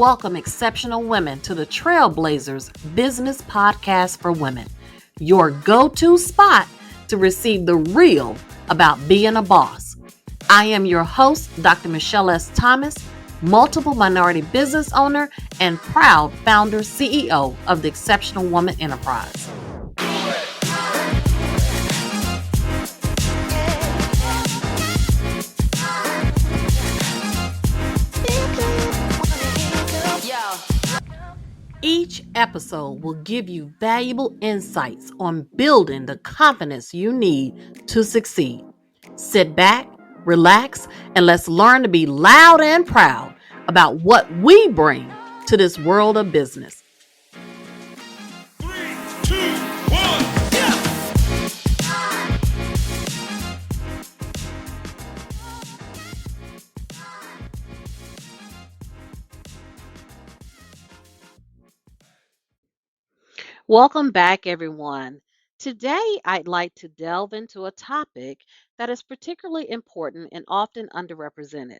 welcome exceptional women to the Trailblazers Business Podcast for Women, your go-to spot to receive the real about being a boss. I am your host, Dr. Michelle S. Thomas, multiple minority business owner and proud founder CEO of the Exceptional Woman Enterprise. Each episode will give you valuable insights on building the confidence you need to succeed. Sit back, relax, and let's learn to be loud and proud about what we bring to this world of business. 3, 2, 1, yeah! Welcome back, everyone. Today, I'd like to delve into a topic that is particularly important and often underrepresented: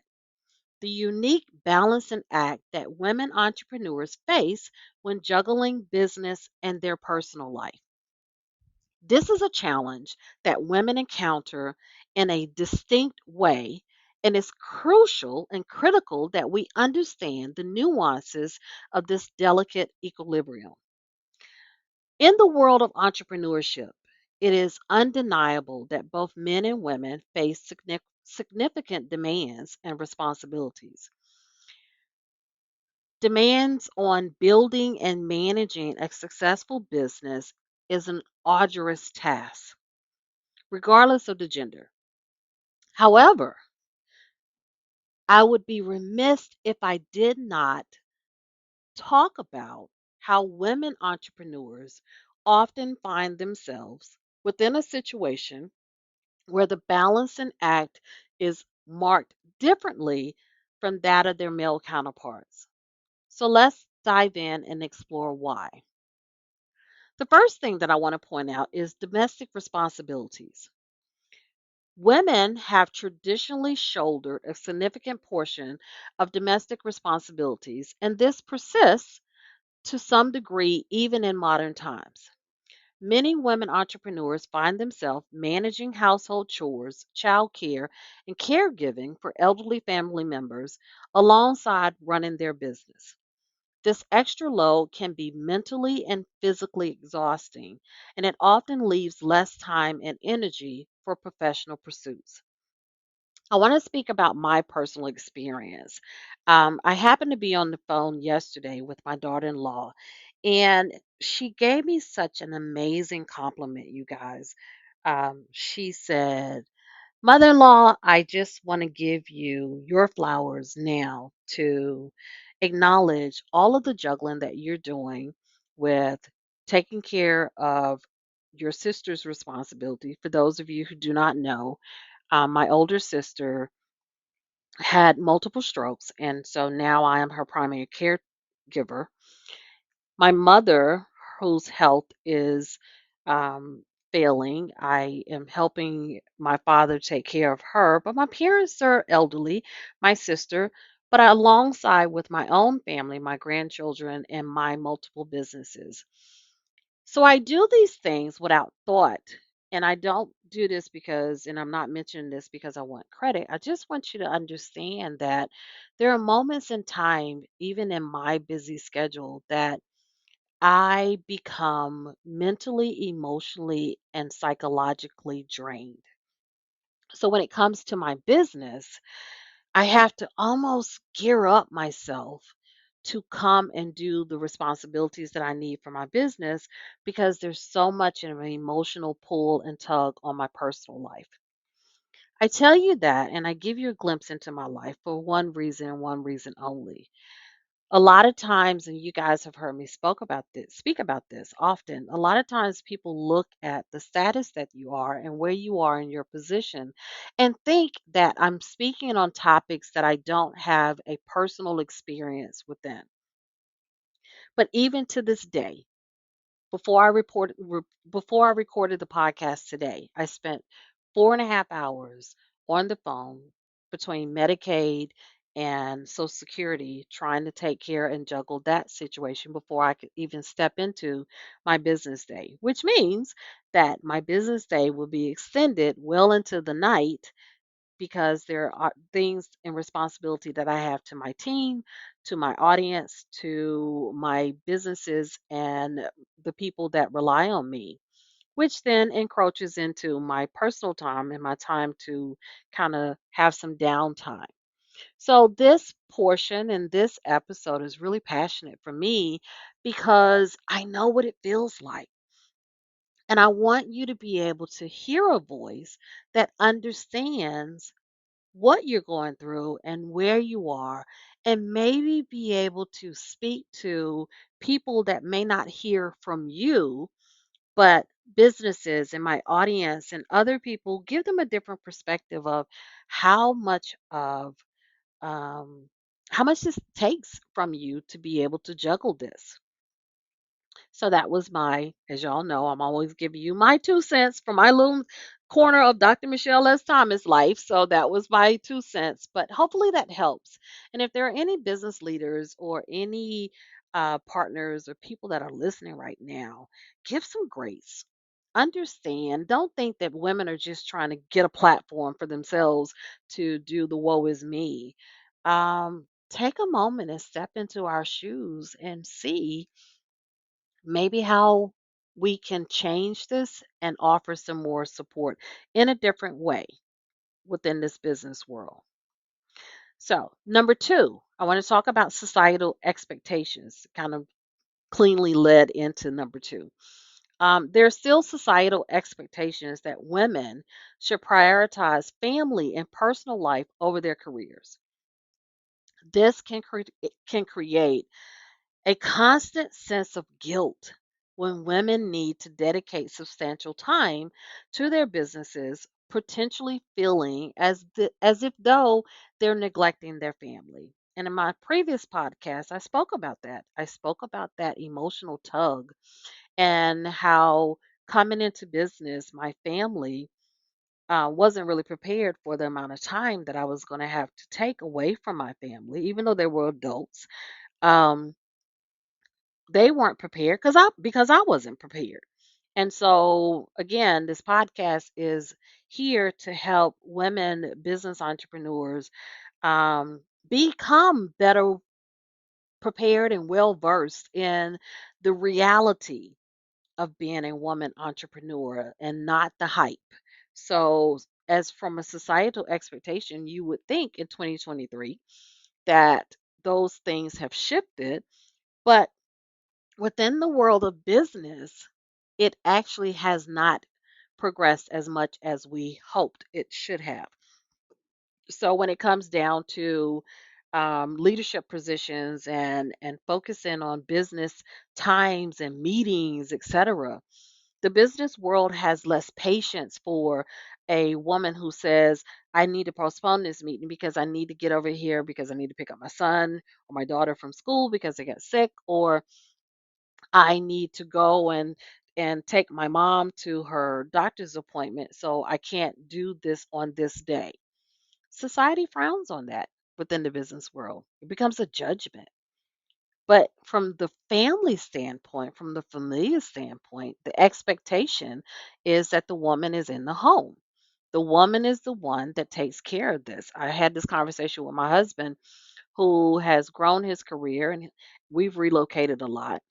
the unique balancing act that women entrepreneurs face when juggling business and their personal life. This is a challenge that women encounter in a distinct way, and it's crucial and critical that we understand the nuances of this delicate equilibrium. In the world of entrepreneurship, it is undeniable that both men and women face significant demands and responsibilities. Demands on building and managing a successful business is an arduous task, regardless of the gender. However, I would be remiss if I did not talk about how women entrepreneurs often find themselves within a situation where the balancing act is marked differently from that of their male counterparts. So let's dive in and explore why. The first thing that I want to point out is domestic responsibilities. Women have traditionally shouldered a significant portion of domestic responsibilities, and this persists to some degree even in modern times. Many women entrepreneurs find themselves managing household chores, childcare, and caregiving for elderly family members alongside running their business. This extra load can be mentally and physically exhausting, and it often leaves less time and energy for professional pursuits. I want to speak about my personal experience. I happened to be on the phone yesterday with my daughter in law, and she gave me such an amazing compliment, you guys. She said, "Mother in law, I just want to give you your flowers now to acknowledge all of the juggling that you're doing with taking care of your sister's responsibility." For those of you who do not know, my older sister had multiple strokes, and so now I am her primary caregiver. My mother, whose health is failing, I am helping my father take care of her, but my parents are elderly, my sister, but alongside with my own family, my grandchildren, and my multiple businesses. So I do these things without thought. And I don't do this because, and I'm not mentioning this because I want credit. I just want you to understand that there are moments in time, even in my busy schedule, that I become mentally, emotionally, and psychologically drained. So when it comes to my business, I have to almost gear up myself to come and do the responsibilities that I need for my business because there's so much of an emotional pull and tug on my personal life. I tell you that and I give you a glimpse into my life for one reason and one reason only. A lot of times, and you guys have heard me speak about this often, a lot of times people look at the status that you are and where you are in your position and think that I'm speaking on topics that I don't have a personal experience within. But even to this day, before I recorded the podcast today, I spent 4.5 hours on the phone between Medicaid and Social Security, trying to take care and juggle that situation before I could even step into my business day, which means that my business day will be extended well into the night because there are things and responsibility that I have to my team, to my audience, to my businesses, and the people that rely on me, which then encroaches into my personal time and my time to kind of have some downtime. So, this portion and this episode is really passionate for me because I know what it feels like. And I want you to be able to hear a voice that understands what you're going through and where you are, and maybe be able to speak to people that may not hear from you, but businesses and my audience and other people, give them a different perspective of how much of um, how much this takes from you to be able to juggle this. So that was my, as y'all know, I'm always giving you my 2 cents from my little corner of Dr. Michelle S. Thomas life. So that was my 2 cents, but hopefully that helps. And if there are any business leaders or any partners or people that are listening right now, give some grace. Understand, don't think that women are just trying to get a platform for themselves to do the woe is me. Take a moment and step into our shoes and see maybe how we can change this and offer some more support in a different way within this business world. So, number two, I want to talk about societal expectations, kind of cleanly led into number two. There are still societal expectations that women should prioritize family and personal life over their careers. This can create a constant sense of guilt when women need to dedicate substantial time to their businesses, potentially feeling as if though they're neglecting their family. And in my previous podcast, I spoke about that. I spoke about that emotional tug and how coming into business, my family wasn't really prepared for the amount of time that I was going to have to take away from my family, even though they were adults. Um, they weren't prepared because I wasn't prepared. And so again, this podcast is here to help women business entrepreneurs become better prepared and well versed in the reality of being a woman entrepreneur and not the hype. So as from a societal expectation, you would think in 2023 that those things have shifted, but within the world of business, it actually has not progressed as much as we hoped it should have. So when it comes down to leadership positions and focusing on business times and meetings, etc., the business world has less patience for a woman who says, I need to postpone this meeting because I need to get over here because I need to pick up my son or my daughter from school because they got sick, or I need to go and take my mom to her doctor's appointment, so I can't do this on this day. Society frowns on that within the business world. It becomes a judgment. But from the family standpoint, from the familiar standpoint, the expectation is that the woman is in the home. The woman is the one that takes care of this. I had this conversation with my husband who has grown his career and we've relocated a lot.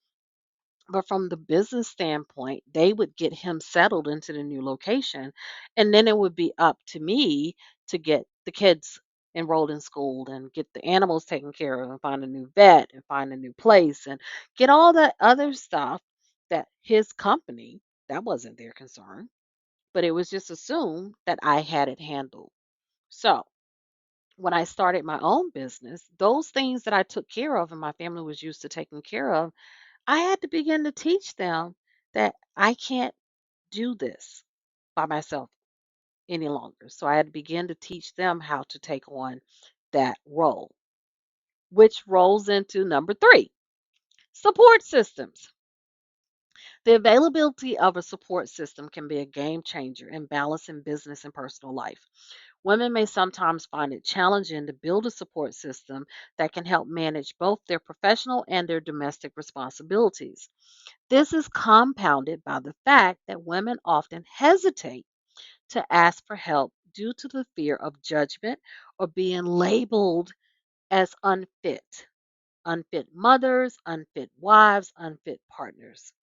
But from the business standpoint, they would get him settled into the new location. And then it would be up to me to get the kids enrolled in school and get the animals taken care of and find a new vet and find a new place and get all that other stuff that his company, that wasn't their concern. But it was just assumed that I had it handled. So when I started my own business, those things that I took care of and my family was used to taking care of, I had to begin to teach them that I can't do this by myself any longer. So I had to begin to teach them how to take on that role, which rolls into number three, support systems. The availability of a support system can be a game changer in balancing business and personal life. Women may sometimes find it challenging to build a support system that can help manage both their professional and their domestic responsibilities. This is compounded by the fact that women often hesitate to ask for help due to the fear of judgment or being labeled as unfit. Unfit mothers, unfit wives, unfit partners.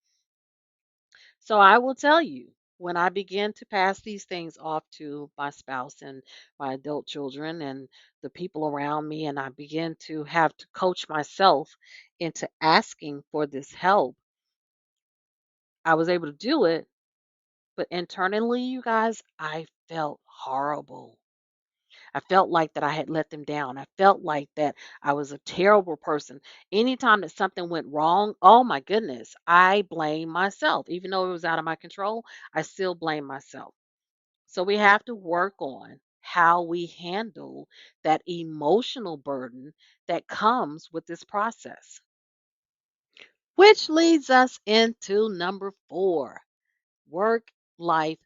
So I will tell you, when I begin to pass these things off to my spouse and my adult children and the people around me, and I begin to have to coach myself into asking for this help, I was able to do it. But internally, you guys, I felt horrible. I felt like that I had let them down. I felt like that I was a terrible person. Anytime that something went wrong, oh my goodness, I blame myself. Even though it was out of my control, I still blame myself. So we have to work on how we handle that emotional burden that comes with this process. Which leads us into number 4, work life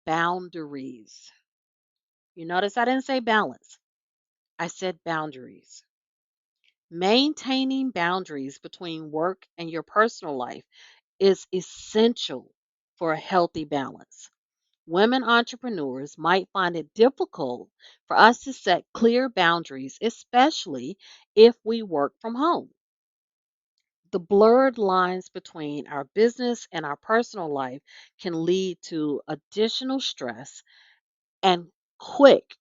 boundaries. You notice I didn't say balance, I said boundaries. Maintaining boundaries between work and your personal life is essential for a healthy balance. Women entrepreneurs might find it difficult for us to set clear boundaries, especially if we work from home. The blurred lines between our business and our personal life can lead to additional stress and quick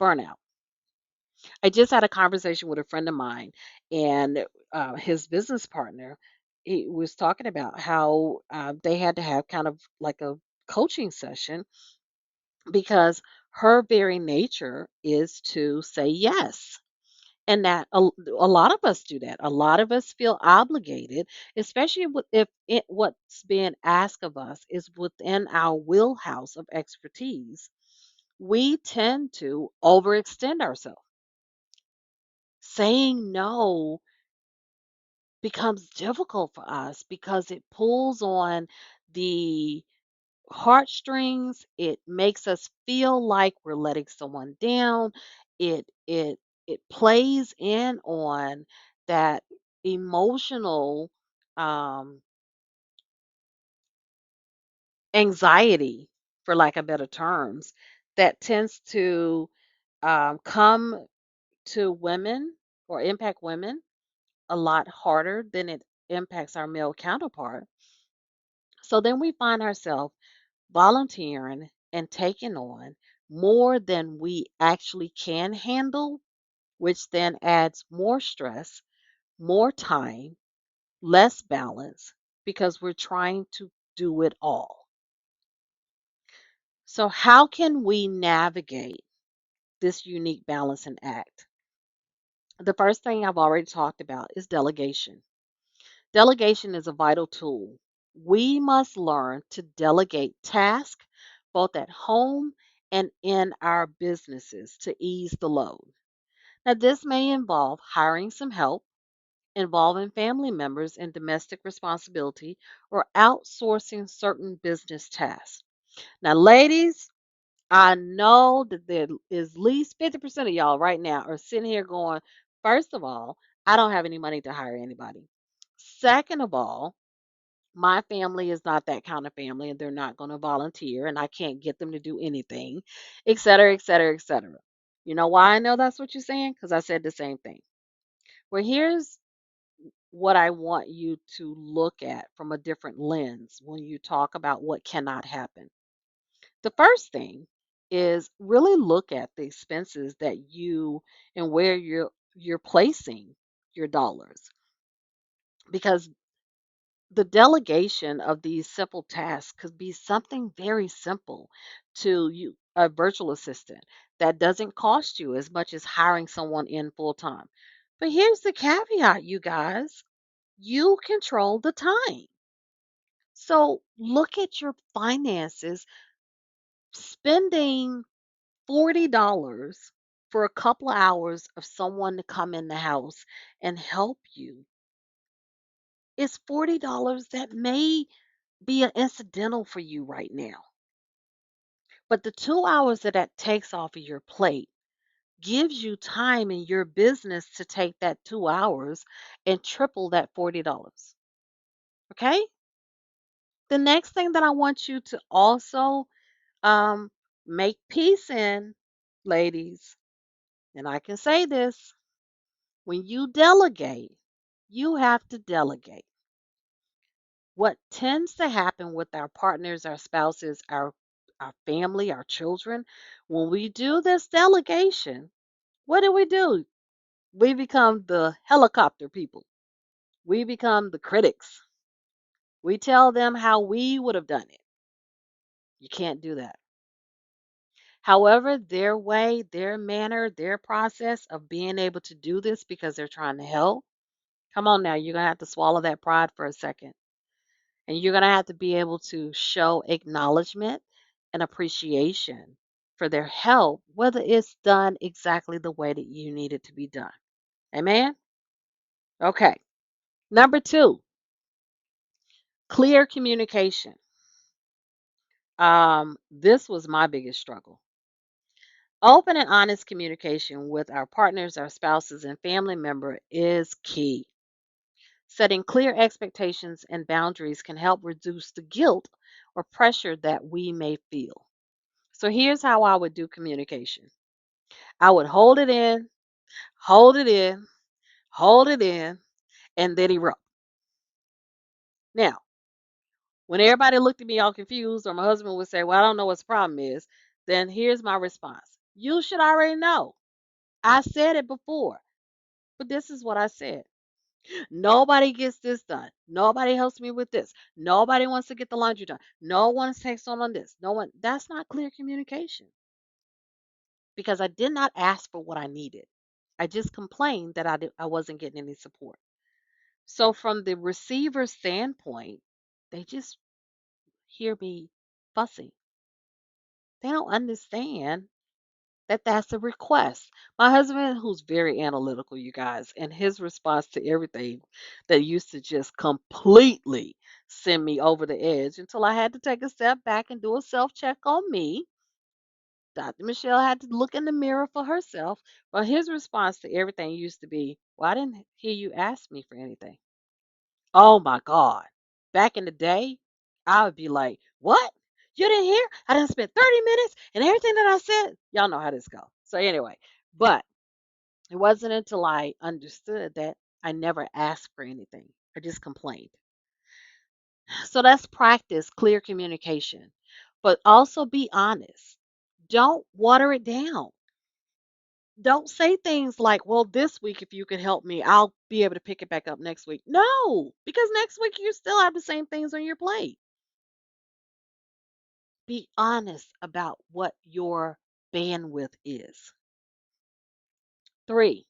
burnout. I just had a conversation with a friend of mine, and his business partner. He was talking about how they had to have kind of like a coaching session because her very nature is to say yes. And that a lot of us do that. A lot of us feel obligated, especially if what's being asked of us is within our wheelhouse of expertise. We tend to overextend ourselves. Saying no becomes difficult for us because it pulls on the heartstrings. It makes us feel like we're letting someone down. It plays in on that emotional um, anxiety, for lack of better terms, that tends to come to women or impact women a lot harder than it impacts our male counterpart. So then we find ourselves volunteering and taking on more than we actually can handle, which then adds more stress, more time, less balance because we're trying to do it all. So, how can we navigate this unique balancing act? The first thing I've already talked about is delegation. Delegation is a vital tool. We must learn to delegate tasks both at home and in our businesses to ease the load. Now, this may involve hiring some help, involving family members in domestic responsibility, or outsourcing certain business tasks. Now, ladies, I know that there is at least 50% of y'all right now are sitting here going, first of all, I don't have any money to hire anybody. Second of all, my family is not that kind of family and they're not going to volunteer and I can't get them to do anything, et cetera, et cetera, et cetera. You know why I know that's what you're saying? Because I said the same thing. Well, here's what I want you to look at from a different lens when you talk about what cannot happen. The first thing is really look at the expenses that you and where you're placing your dollars because the delegation of these simple tasks could be something very simple to you, a virtual assistant that doesn't cost you as much as hiring someone in full time. But here's the caveat, you guys, you control the time. So look at your finances. Spending $40 for a couple of hours of someone to come in the house and help you is $40 that may be an incidental for you right now. But the 2 hours that that takes off of your plate gives you time in your business to take that 2 hours and triple that $40. Okay? The next thing that I want you to also um, make peace in, ladies, and I can say this, when you delegate, you have to delegate. What tends to happen with our partners, our spouses, our family, our children, when we do this delegation, what do? We become the helicopter people. We become the critics. We tell them how we would have done it. You can't do that. However, their way, their manner, their process of being able to do this because they're trying to help. Come on now, you're going to have to swallow that pride for a second. And you're going to have to be able to show acknowledgement and appreciation for their help, whether it's done exactly the way that you need it to be done. Amen? Okay. Number two, clear communication. This was my biggest struggle. Open and honest communication with our partners, our spouses, and family member is key. Setting clear expectations and boundaries can help reduce the guilt or pressure that we may feel. So here's how I would do communication. I would hold it in, hold it in, hold it in, and then erupt. Now, when everybody looked at me all confused, or my husband would say, "Well, I don't know what the problem is," then here's my response. You should already know. I said it before, but this is what I said. Nobody gets this done. Nobody helps me with this. Nobody wants to get the laundry done. No one takes on this. No one. That's not clear communication because I did not ask for what I needed. I just complained that I wasn't getting any support. So from the receiver's standpoint, they just hear me fussing. They don't understand that that's a request. My husband, who's very analytical, you guys, and his response to everything that used to just completely send me over the edge until I had to take a step back and do a self check on me. Dr. Michelle had to look in the mirror for herself. But his response to everything used to be, "Well, I didn't hear you ask me for anything." Oh my God. Back in the day, I would be like, "What? You didn't hear? I done spent 30 minutes and everything that I said." Y'all know how this go. So anyway, but it wasn't until I understood that I never asked for anything. I just complained. So let's practice clear communication, but also be honest. Don't water it down. Don't say things like, "Well, this week, if you could help me, I'll be able to pick it back up next week." No, because next week you still have the same things on your plate. Be honest about what your bandwidth is. Three,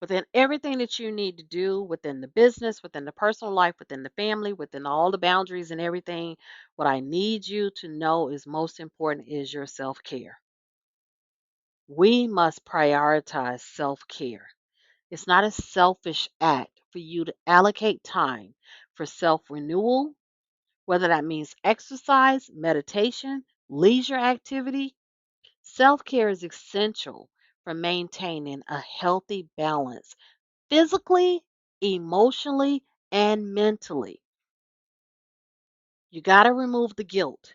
within everything that you need to do within the business, within the personal life, within the family, within all the boundaries and everything, what I need you to know is most important is your self care. We must prioritize self care. It's not a selfish act for you to allocate time for self renewal, whether that means exercise, meditation, leisure activity. Self care is essential for maintaining a healthy balance physically, emotionally, and mentally. You got to remove the guilt.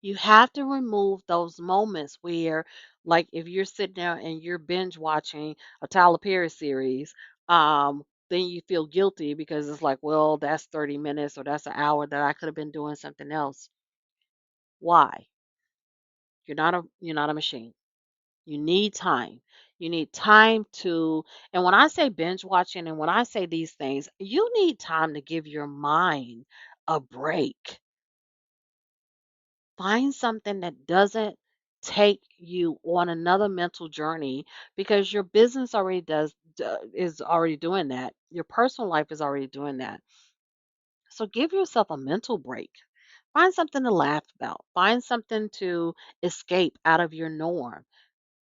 You have to remove those moments where, like, if you're sitting there and you're binge watching a Tyler Perry series, then you feel guilty because it's like, well, that's 30 minutes or that's an hour that I could have been doing something else. Why? You're not a machine. You need time. You need time to, and when I say binge watching and when I say these things, you need time to give your mind a break. Find something that doesn't take you on another mental journey because your business already is already doing that. Your personal life is already doing that. So give yourself a mental break. Find something to laugh about. Find something to escape out of your norm.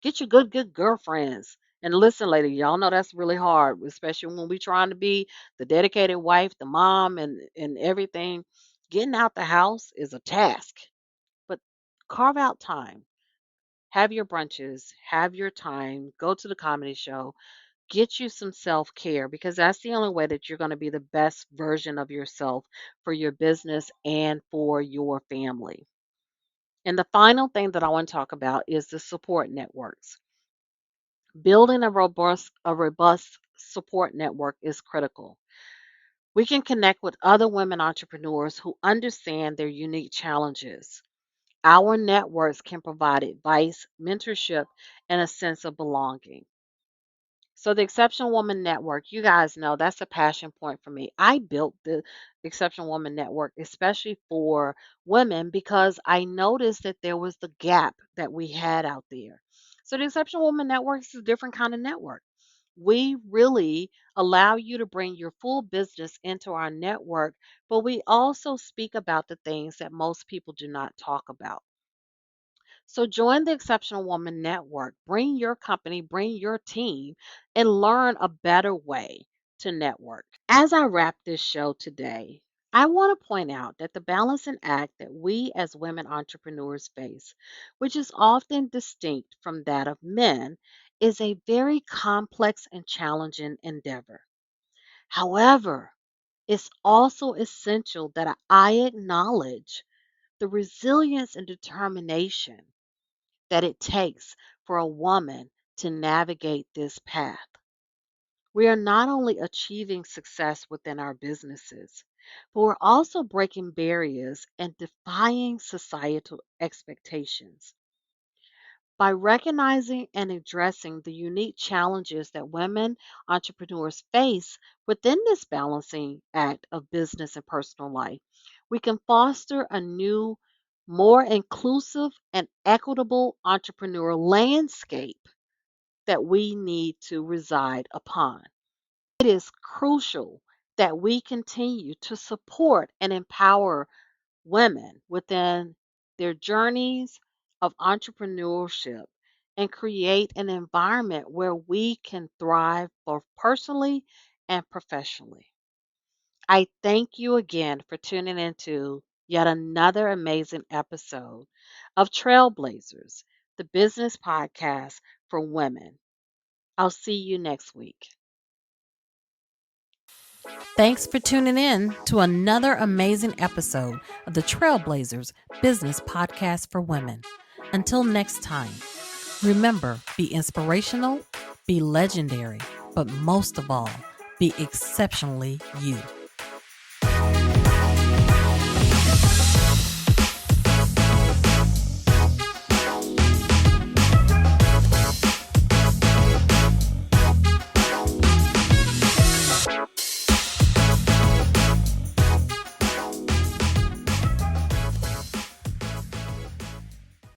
Get your good girlfriends. And listen, lady, y'all know that's really hard, especially when we trying to be the dedicated wife, the mom, and everything. Getting out the house is a task. But Carve out time. Have your brunches, have your time, go to the comedy show, get you some self care because that's the only way that you're going to be the best version of yourself for your business and for your family. And the final thing that I want to talk about is the support networks. Building a robust support network is critical. We can connect with other women entrepreneurs who understand their unique challenges. Our networks can provide advice, mentorship, and a sense of belonging. So the Exceptional Woman Network, you guys know that's a passion point for me. I built the Exceptional Woman Network especially for women because I noticed that there was the gap that we had out there. So the Exceptional Woman Network is a different kind of network. We really allow you to bring your full business into our network, but we also speak about the things that most people do not talk about. So join the Exceptional Woman Network. Bring your company, bring your team, and learn a better way to network. As I wrap this show today, I want to point out that the balancing act that we as women entrepreneurs face, which is often distinct from that of men, is a very complex and challenging endeavor. However, it's also essential that I acknowledge the resilience and determination that it takes for a woman to navigate this path. We are not only achieving success within our businesses, but we're also breaking barriers and defying societal expectations. By recognizing and addressing the unique challenges that women entrepreneurs face within this balancing act of business and personal life, we can foster a new, more inclusive and equitable entrepreneurial landscape that we need to reside upon. It is crucial that we continue to support and empower women within their journeys of entrepreneurship and create an environment where we can thrive both personally and professionally. I thank you again for tuning into yet another amazing episode of Trailblazers, the business podcast for women. I'll see you next week. Thanks for tuning in to another amazing episode of the Trailblazers Business Podcast for Women. Until next time, remember, be inspirational, be legendary, but most of all, be exceptionally you.